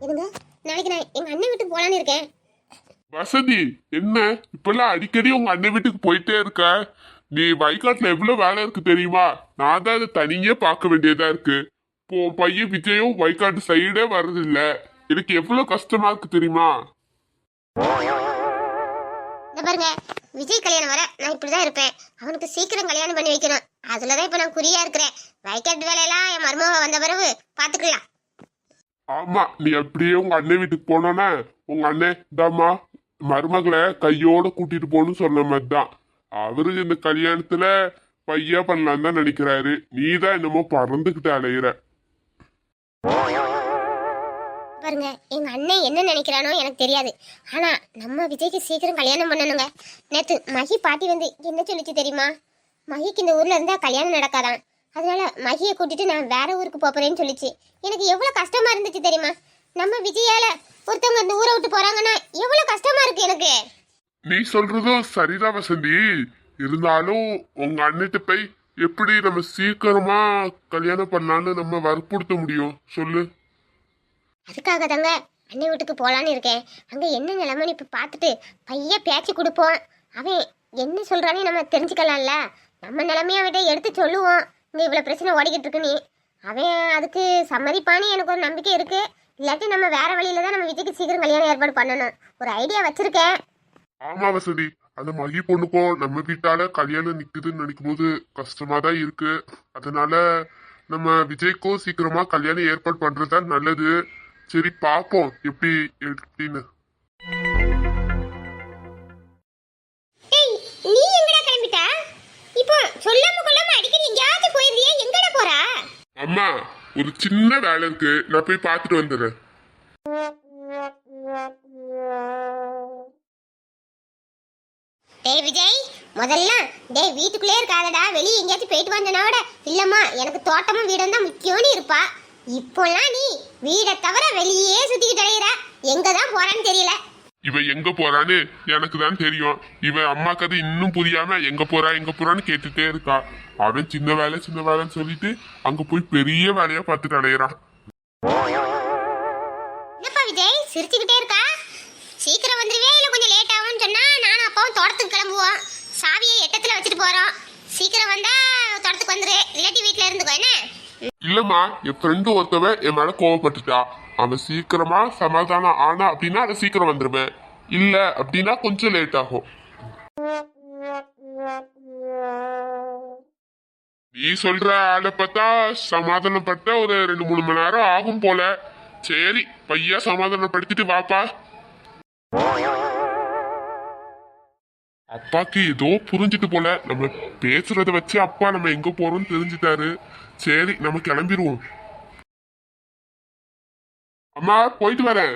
என்னங்க, நாளைக்கு நான் எங்க அண்ணன் வீட்டுக்கு போலான்னு இருக்கேன். வசதி, என்ன இப்பெல்லாம் அடிக்கடி உங்க அண்ணன் வீட்டுக்கு போயிட்டே இருக்க? நீ வயக்காட்டுல எவ்வளவு வேலை இருக்கு தெரியுமா? நான் தான் அதை தனியே பார்க்க வேண்டியதா இருக்கு. இப்போ உன் பையன் விஜயும் வயக்காட்டு சைடே வர்றதில்ல. எனக்கு எவ்வளவு கஷ்டமா இருக்கு தெரியுமா? இந்த பாருங்க, விஜய் கல்யாணம் வர நான் இப்படிதான் இருப்பேன். அவனுக்கு சீக்கிரம் கல்யாணம் பண்ணி வைக்கணும். அதுலதான் இப்ப நான் குறியா இருக்கிறேன். வயக்காட்டு வேலையெல்லாம் என் மருமக வந்த பிறகு பாத்துக்கலாம். ஆமா, நீ அப்படியே உங்க அண்ணன் வீட்டுக்கு போனோன்னா உங்க அண்ணன் தாம்மா மருமகளை கையோட கூட்டிட்டு போகணும்னு சொன்ன மாதிரிதான். அவரு இந்த கல்யாணத்துல பையா பண்ணலாம் தான் நினைக்கிறாரு. நீதான் என்னமோ பறந்துகிட்டு அலையிற. பாருங்க, எங்க அண்ணன் என்ன நினைக்கிறானோ எனக்கு தெரியாது. ஆனா நம்ம விஜய்க்கு சீக்கிரம் கல்யாணம் பண்ணணுங்க. நேத்து மகி பாட்டி வந்து என்ன சொல்லிச்சு தெரியுமா? மகிக்கு இந்த ஊர்ல இருந்தா கல்யாணம் நடக்காதான். அதனால மகியை கூட்டிட்டு நான் வேற ஊருக்கு போறேன்னு சொல்லிச்சு. எனக்கு எவ்வளவு கஷ்டமா இருந்துச்சு தெரியுமா? நம்ம விஜயால ஒருத்தவங்க இந்த ஊரை விட்டு போறாங்கன்னா எவ்வளவு கஷ்டமா இருக்கு எனக்கு. நீ சொல்றதும் சரிதான் வசந்தி. இருந்தாலும் உங்க அண்ணிட்ட போய் எப்படி நம்ம சீக்கிரமா கல்யாணம் பண்ணலான்னு நம்ம வற்புறுத்த முடியும் சொல்லு? அதுக்காக தாங்க அண்ணன் வீட்டுக்கு போலான்னு இருக்கேன். அங்க என்ன நிலைமைன்னு இப்ப பார்த்துட்டு பைய பேச்சு கொடுப்போம். அவன் என்ன சொல்றானே நம்ம தெரிஞ்சுக்கலாம்ல. நம்ம நிலைமைய விட எடுத்து சொல்லுவோம், இங்க இவ்வளவு பிரச்சனை ஓடிக்கிட்டு இருக்குன்னு. அவன் அதுக்கு சம்மதிப்பான்னு எனக்கு ஒரு நம்பிக்கை இருக்கு. இல்லாட்டி நம்ம வேற வழியில தான் நம்ம விஜய்க்கு சீக்கிரம் கல்யாணம் ஏற்பாடு பண்ணணும். ஒரு ஐடியா வச்சிருக்கேன். ஆமா வசதி, அந்த மகி பொண்ணுக்கும் நம்ம வீட்டால கல்யாணம் நிக்குதுன்னு நினைக்கும் போது கஷ்டமா தான் இருக்கு. அதனால நம்ம விஜய்க்கும் சீக்கிரமா கல்யாணம் ஏற்பாடு பண்றதுதான் நல்லது. சரி பாப்போம் எப்படின்னு. நீ எங்கடா கிளம்பிட்ட? இப்போ சொல்லாம கொள்ளாம அடிக்கடி எங்கயாவது போயிருந்தியே, எங்கடா போறா? அம்மா, ஒரு சின்ன வேலை இருக்கு, நான் போய் பார்த்துட்டு வந்துடுறேன். டேய் விஜய், முதல்ல டேய் வீட்டுக்குள்ளே இருக்காதடா, வெளியே எங்கேயாச்சும் போயிட்டு வந்தனோட. இல்லம்மா எனக்கு தோட்டமும் வீடும் தான் முக்கியம்னு இருப்பா. இப்போலாம் நீ வீடை தவிர வெளியே சுத்திக்கிட்டு அலையிற. எங்க தான் போறான்னு தெரியல. இவ எங்க போறான்னு எனக்கு தான் தெரியும். இவ அம்மா கதை இன்னும் புரியாம எங்க போறான்னு கேட்டுட்டே இருக்கா. அவன் சின்ன வேலைன்னு சொல்லிட்டு அங்க போய் பெரிய வேலையா பார்த்துட்டு அலையிறான். என்னப்பா விஜய் சிரிச்சுக்கிட்டே இருக்கா? சீக்கிரம் வந்துருவே இல்ல கொஞ்சம் லேட் ஆகும்னு சொன்னா நானும் அப்பாவும் தோட்டத்துக்கு கிளம்புவோம். சாவியை எட்டத்துல வச்சுட்டு போறோம். சீக்கிரம் வந்தா தோட்டத்துக்கு வந்துரு, இல்லாட்டி வீட்டுல இருந்துக்கோ. என்ன? இல்லம்மா, என் ஃப்ரெண்டு ஒருத்தவன் என் மேல கோவப்பட்டுட்டா. அவன் சீக்கிரமா சமாதானம் ஆனா அப்படின்னா அதை சீக்கிரம் வந்துருவேன். இல்ல அப்படின்னா கொஞ்சம் லேட் ஆகும். நீ சொல்ற ஆளை பார்த்தா சமாதானப்பட்ட ஒரு 2-3 மணி நேரம் ஆகும் போல. சரி, பையா சமாதானப்படுத்திட்டு வாப்பா. அப்பாக்கு ஏதோ புரிஞ்சுட்டு போல. நம்ம பேசுறத வச்சு அப்பா நம்ம எங்க போறோம்னு தெரிஞ்சுட்டாரு. சரி, நம்ம கிளம்பிடுவோம். அம்மா, போயிட்டு வரேன்.